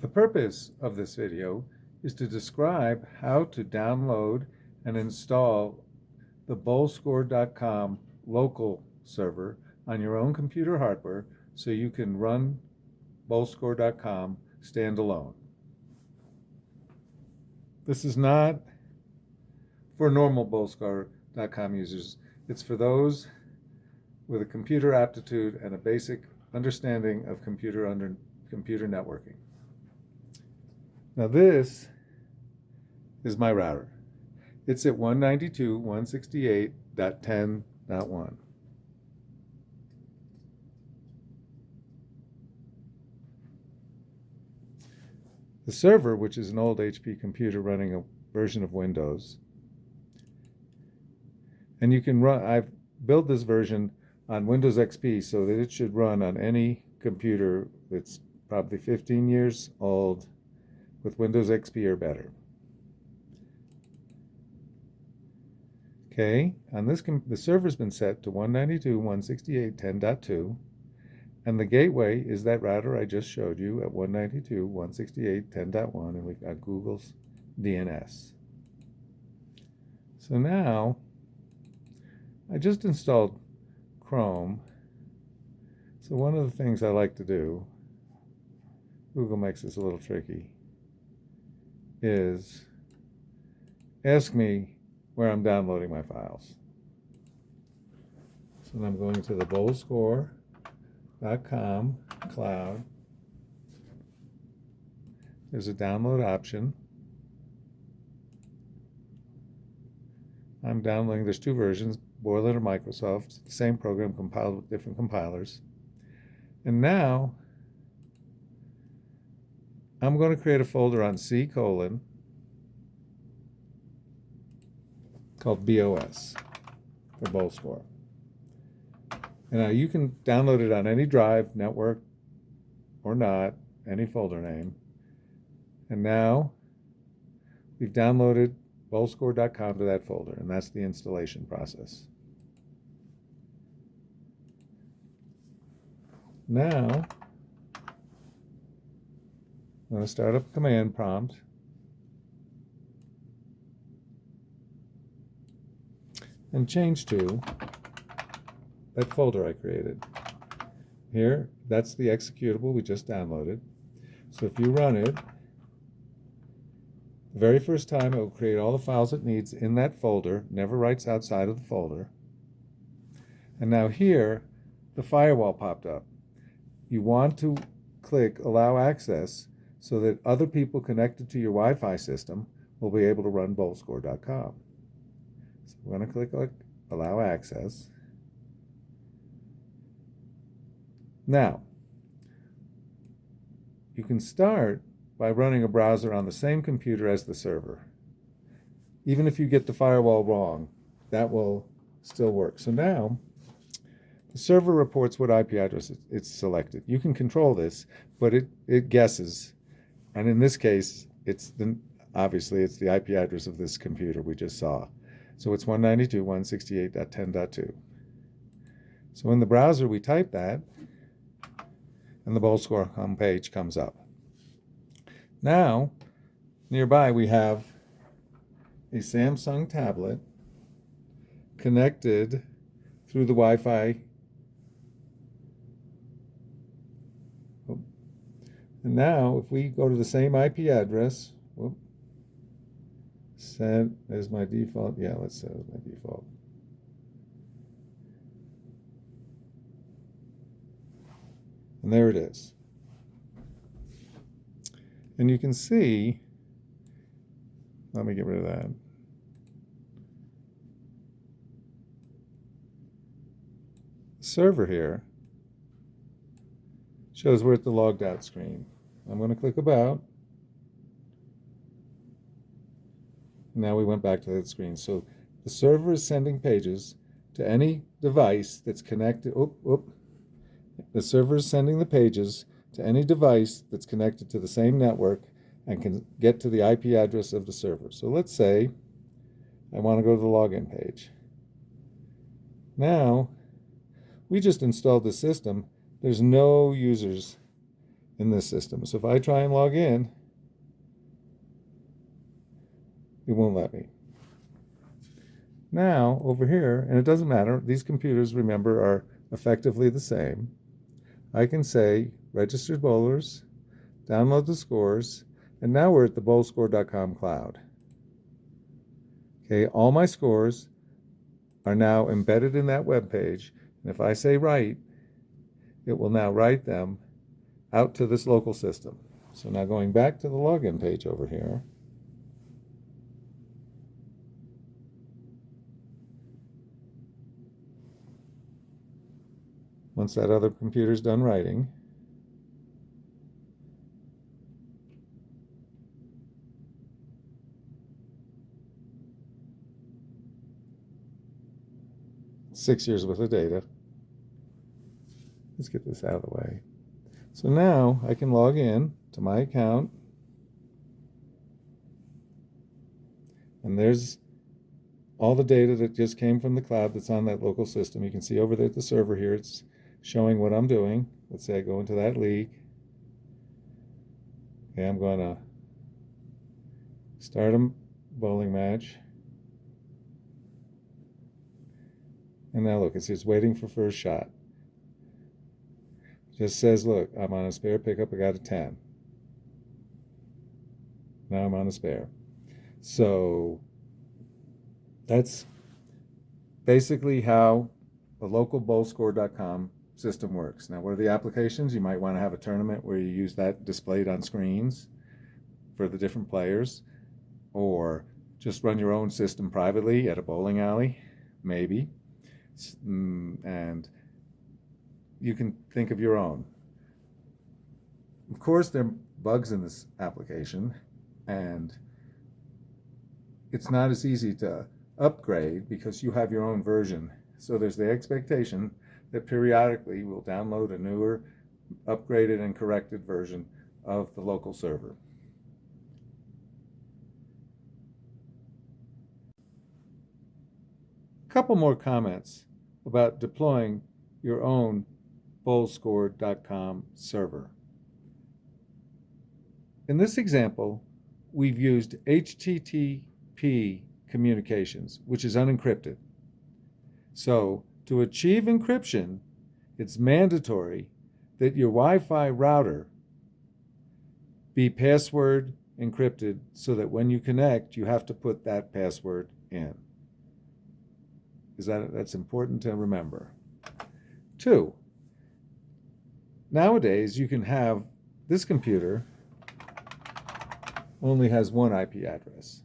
The purpose of this video is to describe how to download and install the Bowlscore.com local server on your own computer hardware so you can run Bowlscore.com standalone. This is not for normal Bowlscore.com users. It's for those with a computer aptitude and a basic understanding of computer networking. Now this is my router. It's at 192.168.10.1. The server, which is an old HP computer running a version of Windows, and you can run, I've built this version on Windows XP so that it should run on any computer that's probably 15 years old with Windows XP or better. Okay, on this the server's been set to 192.168.10.2, and the gateway is that router I just showed you at 192.168.10.1, and we've got Google's DNS. So now I just installed Chrome. So one of the things I like to do, Google makes this a little tricky, is ask me where I'm downloading my files. So I'm going to the Bowlscore.com cloud. There's a download option. I'm downloading, there's two versions, Boiler or Microsoft, the same program compiled with different compilers. And now I'm going to create a folder on C:, called BOS for Bowlscore. And now you can download it on any drive, network, or not, any folder name. And now we've downloaded Bowlscore.com to that folder, and that's the installation process. Now, I'm going to start up a command prompt. And change to that folder I created. Here, that's the executable we just downloaded. So if you run it, the very first time it will create all the files it needs in that folder, never writes outside of the folder. And now here, the firewall popped up. You want to click Allow Access so that other people connected to your Wi-Fi system will be able to run Bowlscore.com. So we're going to click Allow Access. Now, you can start by running a browser on the same computer as the server. Even if you get the firewall wrong, that will still work. So now, the server reports what IP address it's selected. You can control this, but it guesses. And in this case, obviously it's the IP address of this computer we just saw. So it's 192.168.10.2. So in the browser, we type that, and the Bowlscore homepage comes up. Now, nearby we have a Samsung tablet connected through the Wi-Fi. And now, if we go to the same IP address, there's my default. Yeah, let's set it as my default. And there it is. And you can see, let me get rid of that. The server here shows we're at the logged out screen. I'm going to click About. Now we went back to that screen. So the server is sending pages to any device that's connected. The server is sending the pages to any device that's connected to the same network and can get to the IP address of the server. So let's say I want to go to the login page. Now, we just installed the system. There's no users in this system. So if I try and log in, it won't let me. Now, over here, and it doesn't matter, these computers, remember, are effectively the same. I can say registered bowlers, download the scores, and now we're at the bowlscore.com cloud. Okay, all my scores are now embedded in that web page, and if I say write, it will now write them out to this local system. So now going back to the login page over here, once that other computer's done writing, it's 6 years worth of data. Let's get this out of the way. So now I can log in to my account, and there's all the data that just came from the cloud that's on that local system. You can see over there at the server here, it's showing what I'm doing. Let's say I go into that league. Okay, I'm going to start a bowling match. And now look, it's waiting for first shot. Just says, look, I'm on a spare pickup, I got a 10. Now I'm on a spare. So that's basically how the local bowlscore.com system works. Now, what are the applications? You might want to have a tournament where you use that displayed on screens for the different players, or just run your own system privately at a bowling alley, maybe. And you can think of your own. Of course, there are bugs in this application, and it's not as easy to upgrade because you have your own version. So there's the expectation that periodically we'll download a newer, upgraded and corrected version of the local server. A couple more comments about deploying your own bowlscore.com server. In this example, we've used HTTP communications, which is unencrypted. So to achieve encryption, it's mandatory that your Wi-Fi router be password encrypted so that when you connect, you have to put that password in. That's important to remember. 2, nowadays you can have this computer only has one IP address,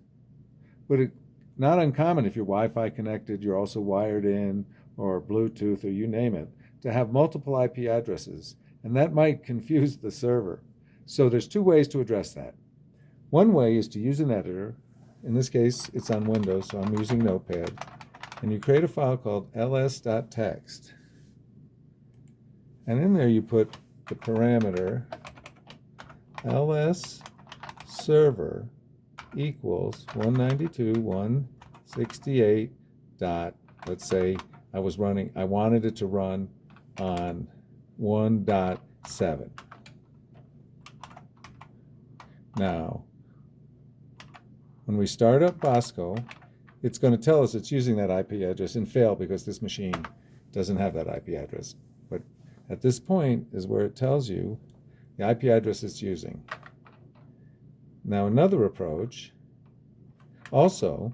but it's not uncommon if you're Wi-Fi connected, you're also wired in, or Bluetooth, or you name it, to have multiple IP addresses, and that might confuse the server. So there's 2 ways to address that. One way is to use an editor. In this case, it's on Windows, so I'm using Notepad. And you create a file called ls.txt. And in there you put the parameter ls server equals 192.168. Let's say I wanted it to run on 1.7. Now, when we start up Bosco, it's going to tell us it's using that IP address and fail because this machine doesn't have that IP address. But at this point is where it tells you the IP address it's using. Now, another approach, also,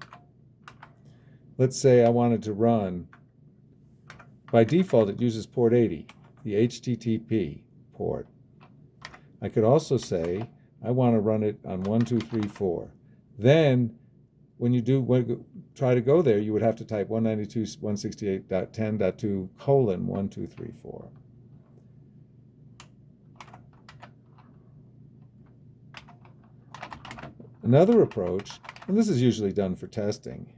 let's say I wanted to run, by default it uses port 80, the HTTP port. I could also say I want to run it on 1234. Then when you try to go there, you would have to type 192.168.10.2:1234. Another approach, and this is usually done for testing,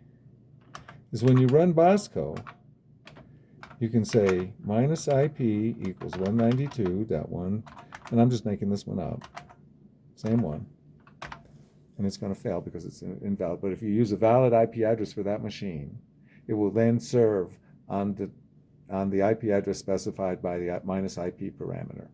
is when you run Bosco, you can say -IP equals 192.1, and I'm just making this one up, same one, and it's going to fail because it's invalid. But if you use a valid IP address for that machine, it will then serve on the IP address specified by the -IP parameter.